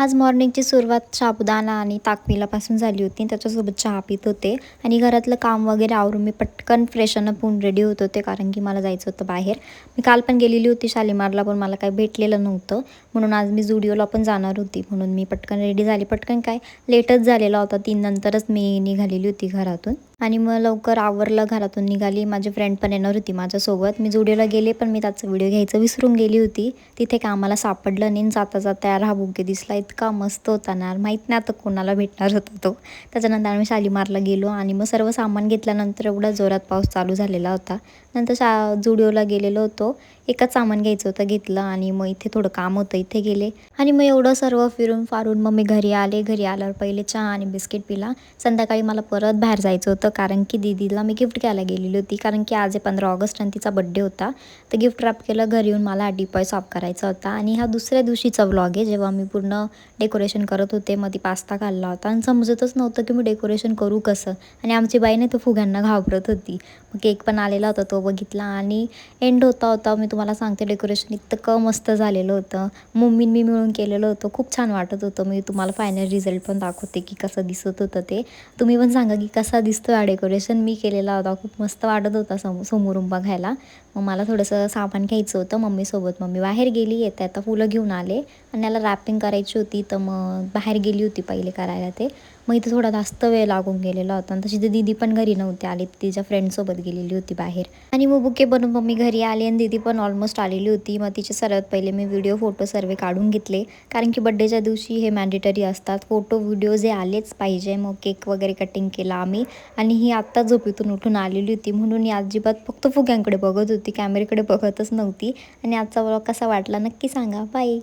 आज मॉर्निंगची सुरुवात साबुदाणा आणि ताकपिलापासून झाली होती. त्याच्यासोबत चहा पीत होते आणि घरातलं काम वगैरे आवरून मी पटकन फ्रेशन अप होऊन रेडी होत होते, कारण की मला जायचं होतं बाहेर. मी काल पण गेलेली होती शालीमारला, पण मला काही भेटलेलं नव्हतं, म्हणून आज मी झुडिओला पण जाणार होती. म्हणून मी पटकन रेडी झाली. पटकन काय लेटच झालेला होता, 3 नंतरच मी निघालेली होती घरातून. आणि मग लवकर आवरलं, घरातून निघाली. माझी फ्रेंड पण येणार होती माझ्यासोबत. मी झुडिओला गेले, पण मी त्याचा व्हिडिओ घ्यायचं विसरून गेली होती. तिथे काय आम्हाला सापडलं नाही. जाता जाता यार हा बुके दिसला, इतका मस्त होता ना, माहीत नाही आता कोणाला भेटणार होता तो. त्याच्यानंतर आम्ही शालीमारला गेलो आणि मग सर्व सामान घेतल्यानंतर एवढा जोरात पाऊस चालू झालेला होता. नंतर झुडिओला गेलेलो होतो. एकच सामान घ्यायचं होतं, घेतलं आणि मग इथे थोडं काम होतं, इथे गेले आणि मग एवढं सर्व फिरून फारून मग मी घरी आले. घरी आल्यावर पहिले चहा आणि बिस्किट पिला. संध्याकाळी मला परत बाहेर जायचं होतं, कारण की दीदीला मी गिफ्ट घ्यायला गेलेली होती, कारण की आज 15 ऑगस्ट आणि तिचा बड्डे होता. तर गिफ्ट रॅप केलं. घरी येऊन मला डिपॉय साफ करायचा होता आणि हा दुसऱ्या दिवशीचा व्लॉग आहे, जेव्हा मी पूर्ण डेकोरेशन करत होते. मध्ये पास्ता खाल्ला होता आणि समजतच नव्हतं की मी डेकोरेशन करू कसं. आणि आमची बाईने तो फुग्यांना घाबरत होती. मग केक पण आलेला होता, तो बघितला आणि एंड होता मी तुम्हाला सांगते, डेकोरेशन इतकं मस्त झालेलं होतं. मम्मीन मी मिळून केलेलं होतं, खूप छान वाटत होतं. मी तुम्हाला फायनल रिझल्ट पण दाखवते की कसं दिसत होतं ते. तुम्ही पण सांगा की कसा दिसतो हा डेकोरेशन. मी केलेला होता, खूप मस्त वाटत होता समोरून बघायला. मग मला थोडंसं सामान घ्यायचं होतं मम्मीसोबत. मम्मी बाहेर गेली, येता येता फुलं घेऊन आले आणि याला रॅपिंग करायची होती, तर मग बाहेर गेली होती पहिले करायला ते. मग इथे थोडा जास्त वेळ लागून गेलेला होता आणि तशी तर दीदी पण घरी नव्हती आली, तिच्या फ्रेंडसोबत गेलेली होती बाहेर. आणि मग बुके बनवून मम्मी घरी आली आणि दीदी पण ऑलमोस्ट आलेली होती. मग तिचे सर्वात पहिले मी व्हिडिओ फोटो सर्व काढून घेतले, कारण की बड्डेच्या दिवशी हे मॅन्डेटरी असतात, फोटो व्हिडिओज हे आलेच पाहिजे. मग केक वगैरे कटिंग केला आम्ही आणि ही आत्ता झोपेतून उठून आलेली होती, म्हणून ही अजिबात फक्त फुग्यांकडे बघत होती, कॅमेऱ्याकडे बघतच नव्हती. आणि आजचा व्लॉग कसा वाटला नक्की सांगा. बाय.